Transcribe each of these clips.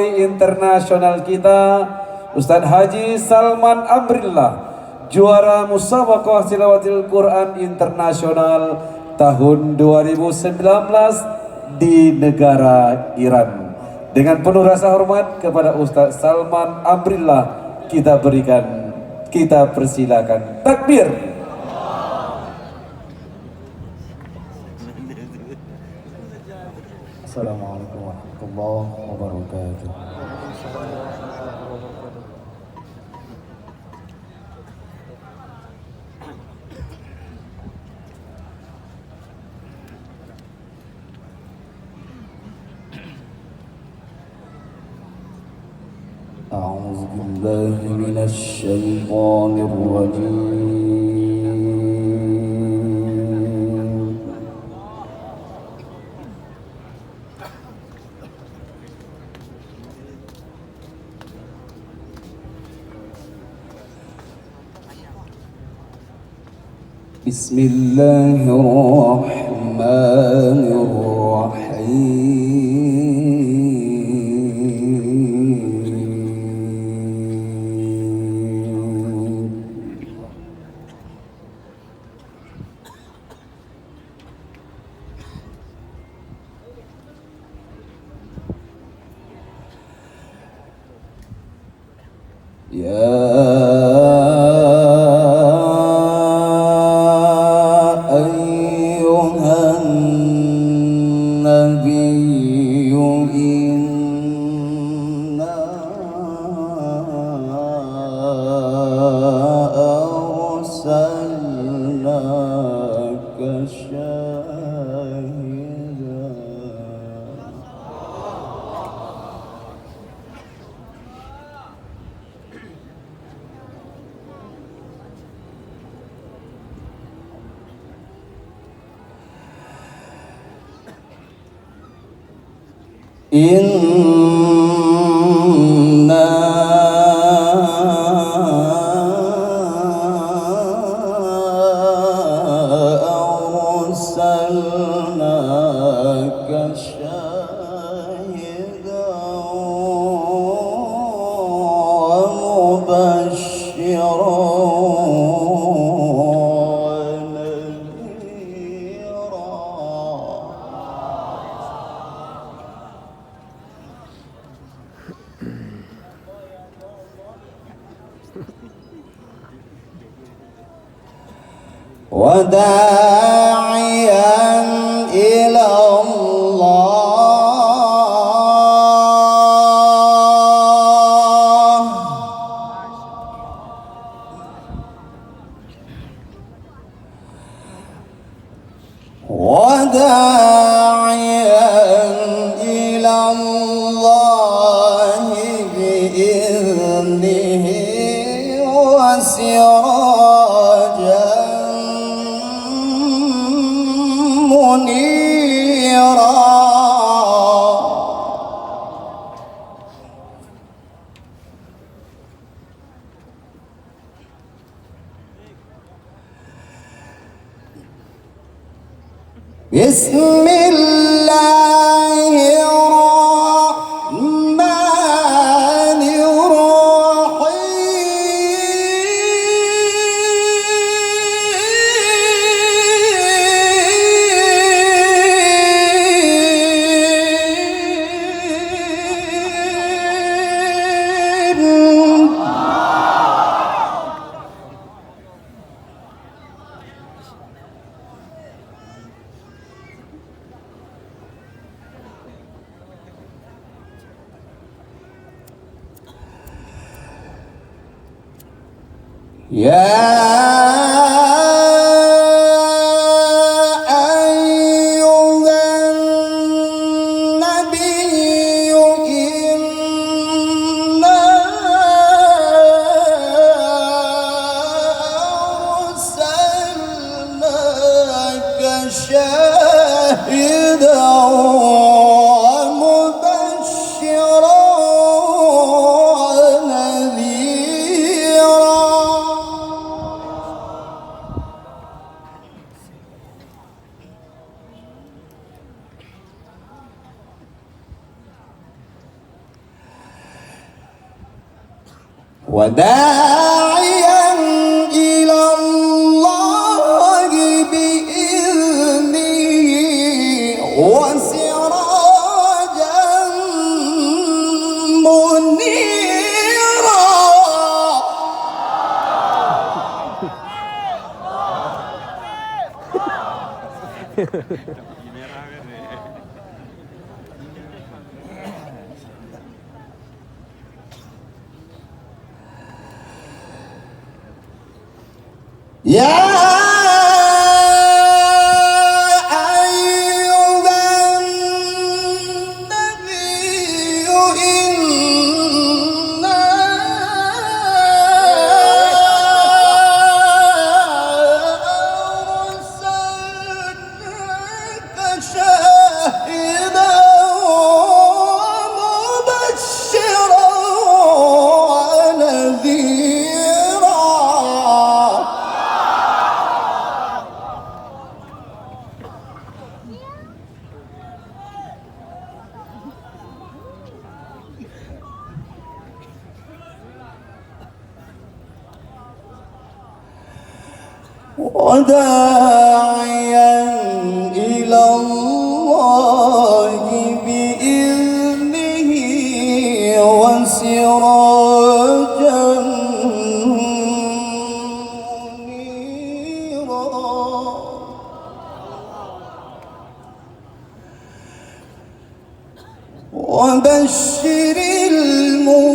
internasional kita Ustadz Haji Salman Amrillah, juara musabaqah tilawatil Quran internasional tahun 2019 di negara Iran. Dengan penuh rasa hormat kepada Ustadz Salman Amrillah kita persilakan. Takbir. Assalamualaikum warahmatullahi wabarakatuh. أعوذ بالله من الشيطان الرجيم. بسم الله الرحمن الرحيم. إنا أرسلناك شاهدا ومبشرا وداعيا إلى الله وداعيا إلى الله بإذنه وسراجا منيرا بسم الله الرحمن شاهدا ومبشرا ونذيرا وداعيا إلى الله بإذنه وسراجا منيرا. يا أيها النبي إنا أرسلناك شاهدا ومبشرا ونذيرا. وداعيا إلى الله بإذنه وسراجا منيرا. وبشر المؤمنين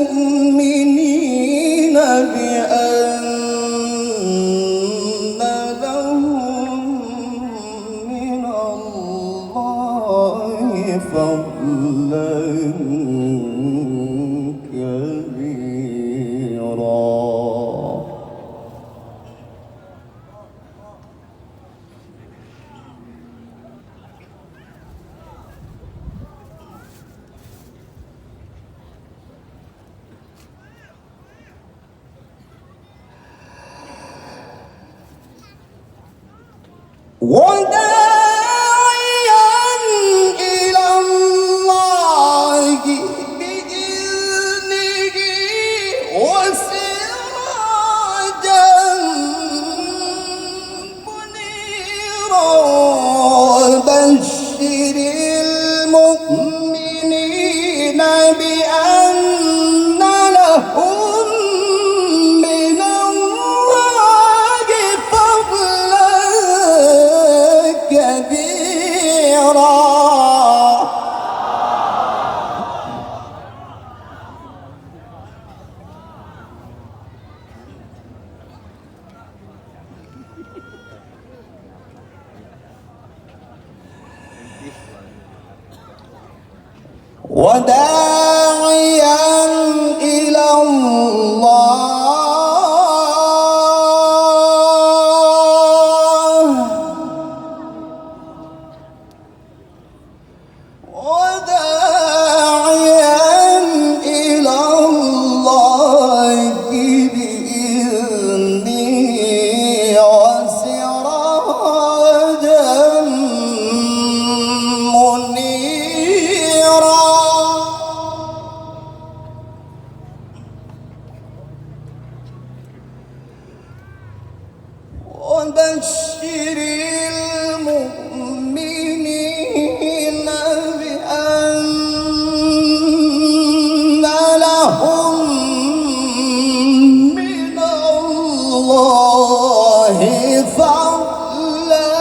بأن فضلا كبيرا. بشر المؤمنين بأن لهم من الله فضلا كبيرا. وداعيا إلى الله بإذنه وسراجا منيرا. وبشر المؤمنين بأن لهم من الله فضلا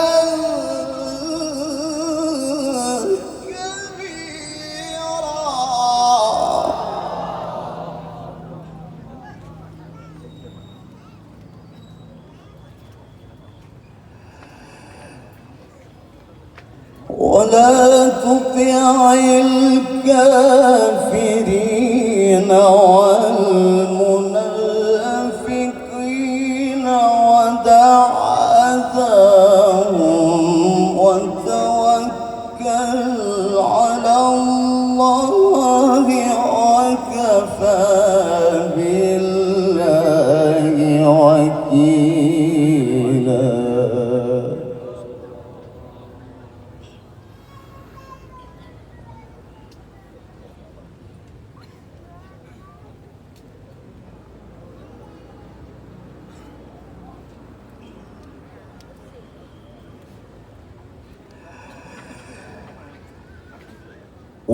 كبيرا. ولا تطع الكافرين والمنافقين ودع أذاهم وتوكل على الله وكفى بالله وكيلا.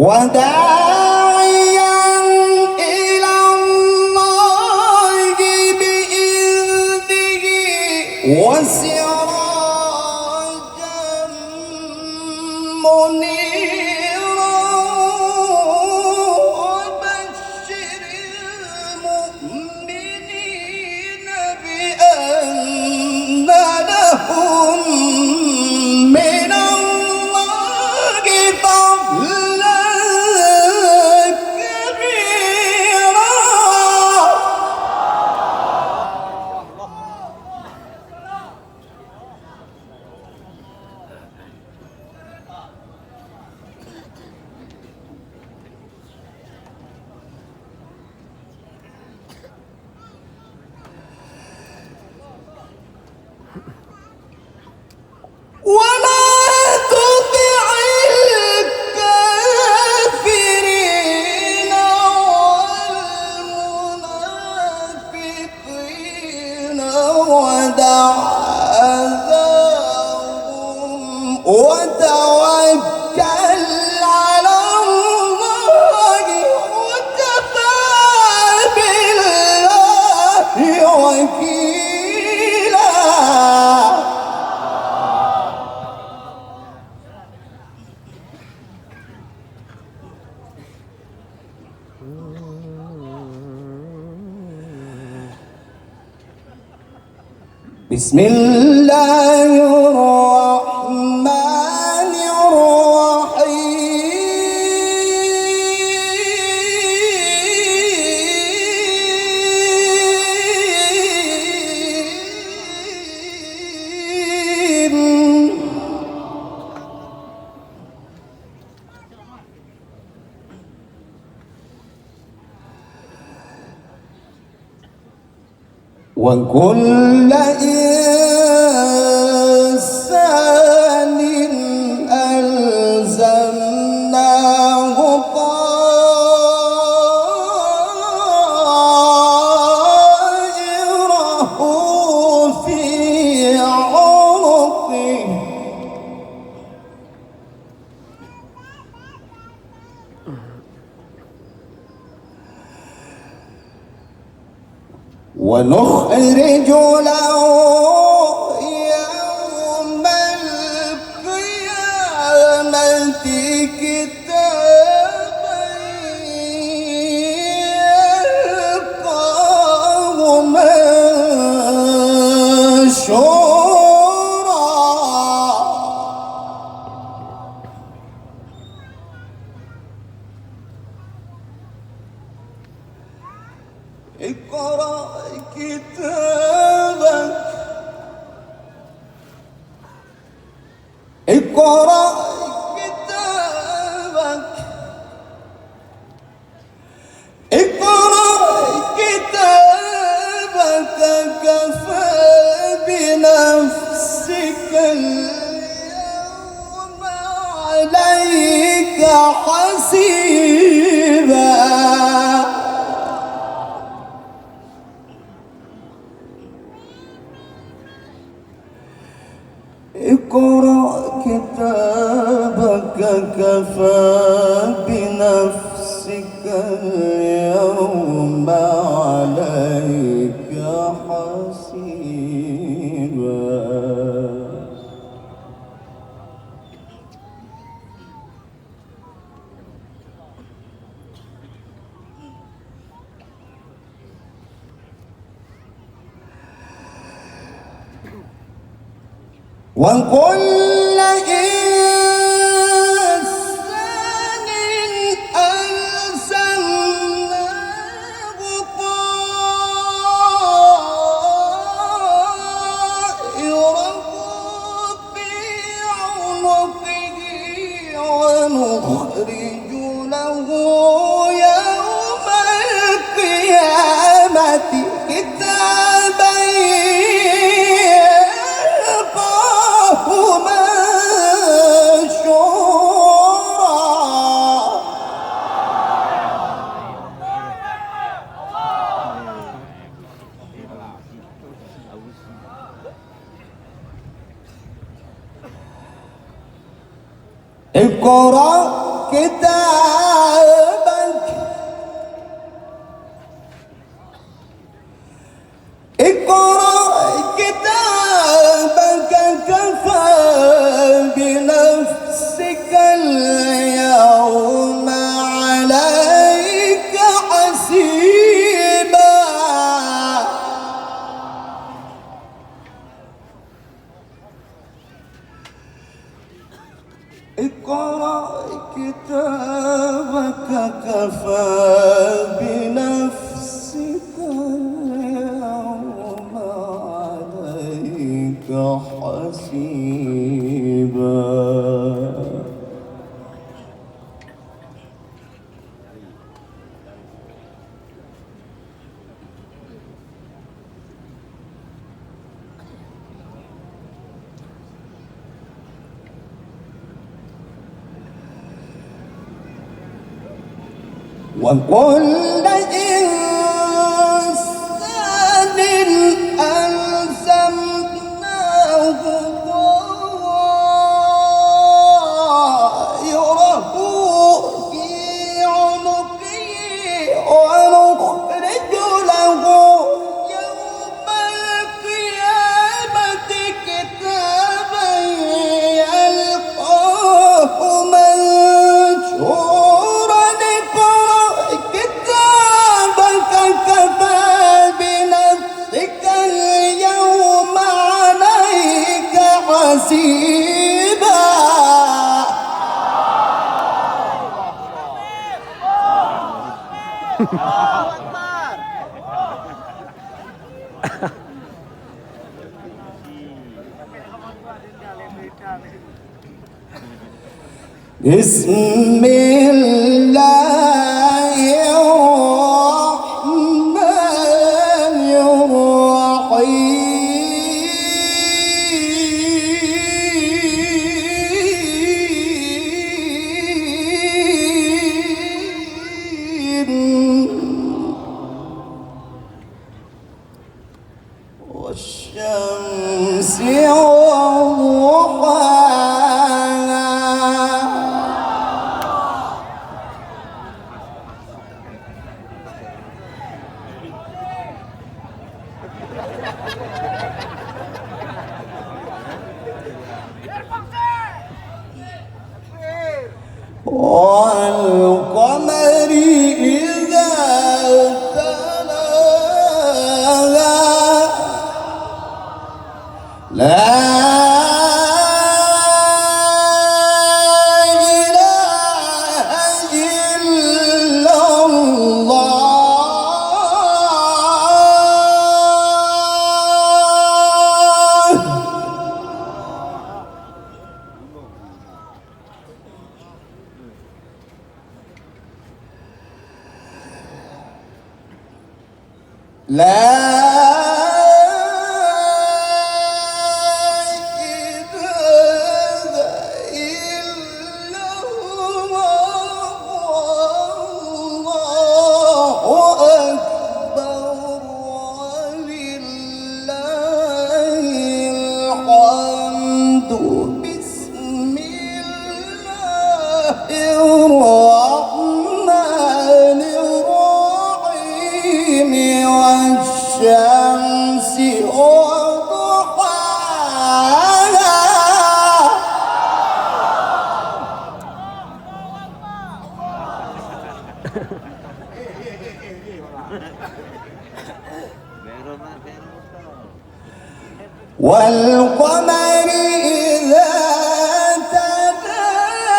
وداعيا إلى الله بإذنه وسراجا منيرا وبشر المؤمنين بأن لهم من الله فضلا كبيرا. ولا تطع الكافرين والمنافقين ودع أذاهم وتوكل على الله وكفى بالله وكيلا. بسم الله الرحمن الرحيم. وكل إنسان ألزمناه طائره في عنقه ونخرج له يوم القيامة كتابا يلقاه منشورا. اقرأ كتابك اقرأ كتابك اقرأ كتابك كفى بنفسك اليوم عليك حسيبا. اقرأ كتابك كفى بنفسك اليوم عليك حسيبا. وكل إنسان ألزمناه طائره في عنقه ونخرج له يوم القيامة كتابا اقرأ كتابك اقرأ كتابك كفى بنفسك اليوم عليك حسيبا اقرأ كتابك كفى بنفسك اليوم عليك حسيبا وكل إنسان ألزمناه طائره في عنقه ونخرج له يوم القيامة كتابا يلقاه منشورا كفى بنفسك اليوم عليك حسيبا بسم الله الرحمن الرحيم والشمس وضحاها والقمر إذا تلاها لا إله إلا الله لا إله إلا الله أكبر ولله الحمد بسم الله الرحمن الرحيم والشمس وضحاها والقمر إذا تلاها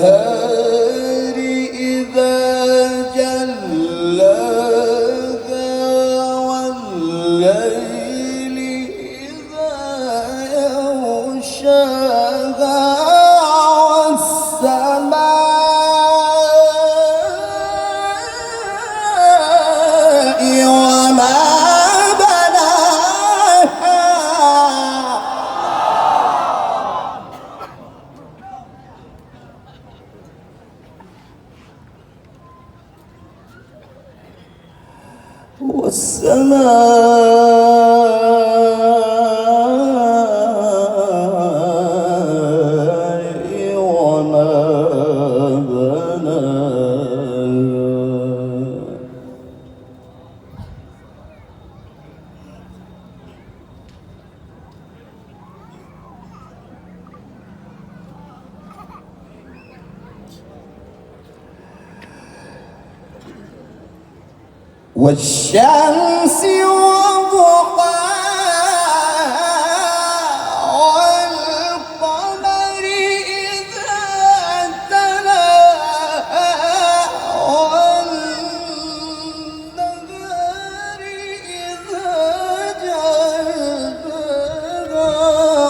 والنهار إذا جلاها والليل إذا يغشاها والسماء وما بناها والسماء وما بناها والشمس وضحاها والقمر إذا تلاها والنهار إذا جلاها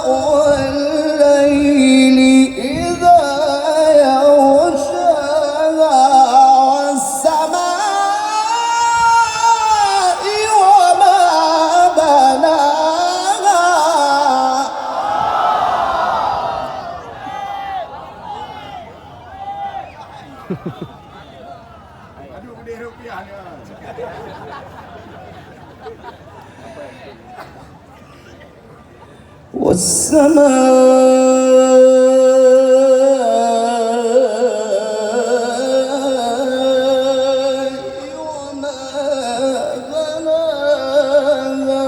والليل إذا يغشاها Aduh gede rupiah ni. والسماء وما بناها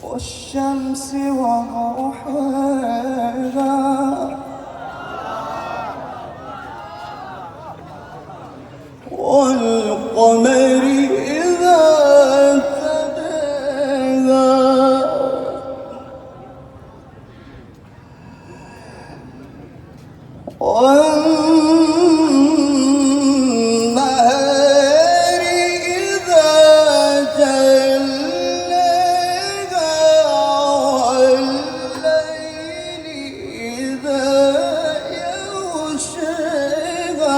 والشمس وضحاها والقمر إذا تلاها والنهار إذا جلاها والليل إذا يغشاها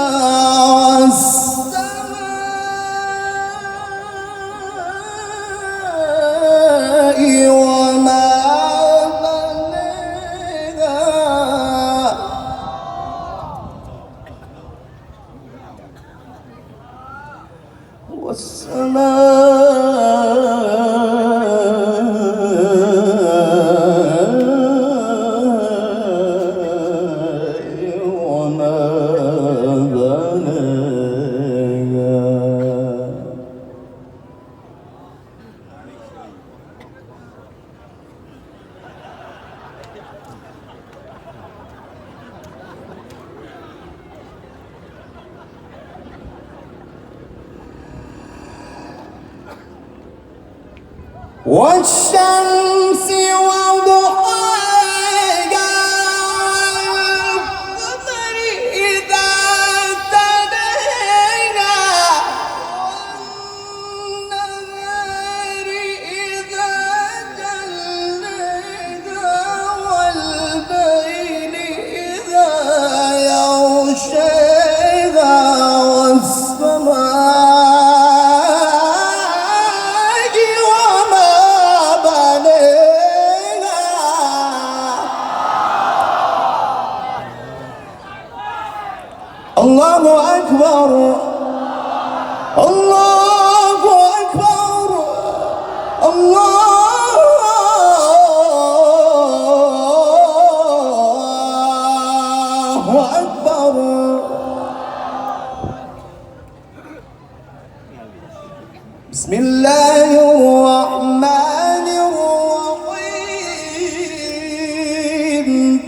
والسماء وما بناها والسماء وما بناها والشمس وضحاها والقمر إذا تلاها والنهار إذا جلاها والليل إذا يغشاها والسماء الله أكبر الله أكبر الله أكبر بسم الله الرحمن الرحيم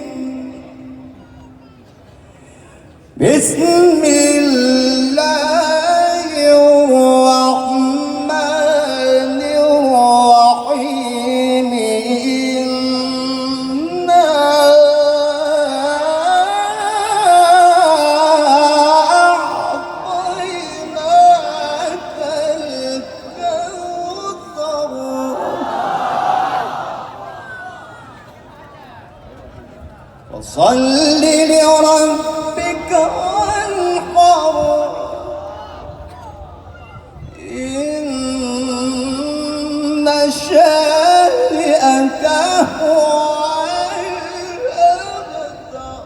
بسم الله الرحمن الرحيم إنا أعطيناك الكوثر فصل لربك وانحر إن شانئك هو الأبتر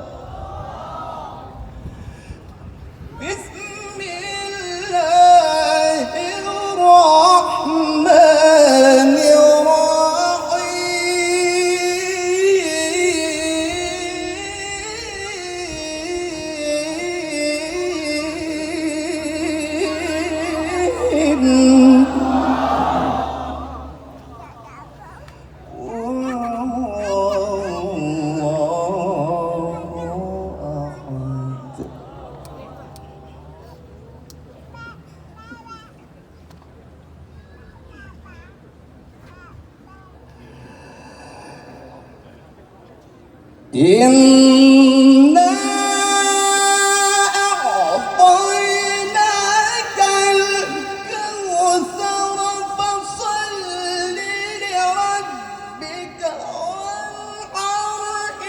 إنا أعطيناك الكوثر فصل لربك وانحر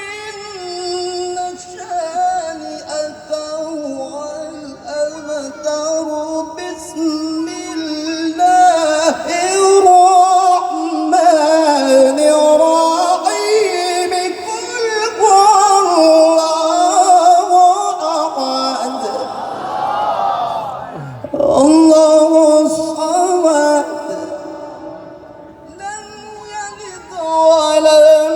إن شانئك هو الأبتر بسم الله الرحمن الرحيم الله الصمد لم يلد ولم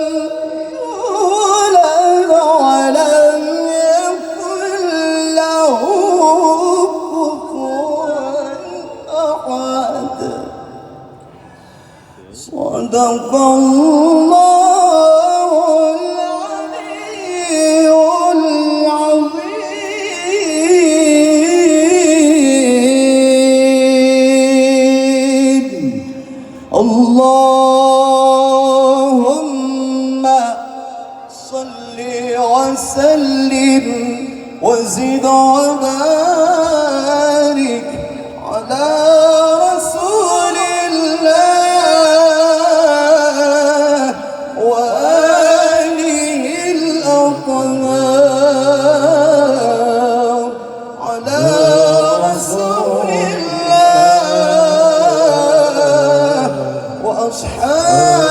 يولد ولم يكن له كفوا أحد صدق الله العلي العظيم اللهم صل وسلم وزد وبارك على رسول الله وآله الأطهار على رسول الله وأصحابه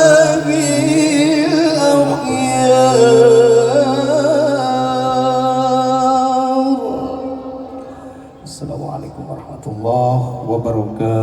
الأخيار. السلام عليكم ورحمة الله وبركاته.